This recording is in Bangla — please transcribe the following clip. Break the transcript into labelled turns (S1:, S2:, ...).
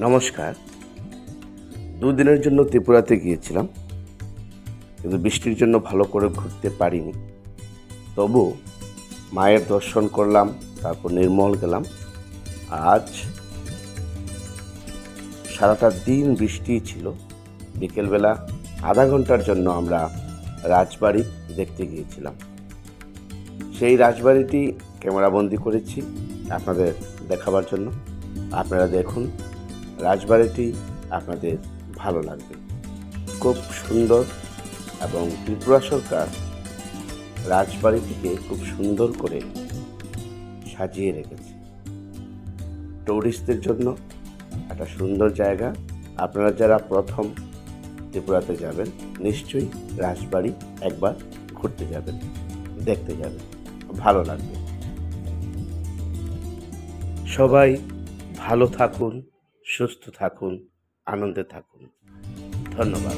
S1: নমস্কার। দুদিনের জন্য ত্রিপুরাতে গিয়েছিলাম, কিন্তু বৃষ্টির জন্য ভালো করে ঘুরতে পারিনি। তবু মায়ের দর্শন করলাম, তারপর নির্মল গেলাম। আজ সারাটা দিন বৃষ্টি ছিল। বিকেলবেলা আধা ঘন্টার জন্য আমরা রাজবাড়ি দেখতে গিয়েছিলাম। সেই রাজবাড়িটি ক্যামেরাবন্দি করেছি আপনাদের দেখাবার জন্য। আপনারা দেখুন, রাজবাড়িটি আপনাদের ভালো লাগবে। খুব সুন্দর, এবং ত্রিপুরা সরকার রাজবাড়িটিকে খুব সুন্দর করে সাজিয়ে রেখেছে। টুরিস্টদের জন্য একটা সুন্দর জায়গা। আপনারা যারা প্রথম ত্রিপুরাতে যাবেন, নিশ্চয়ই রাজবাড়ি একবার ঘুরতে যাবেন, দেখতে যাবেন, ভালো লাগবে। সবাই ভালো থাকুন, সুস্থ থাকুন, আনন্দে থাকুন। ধন্যবাদ।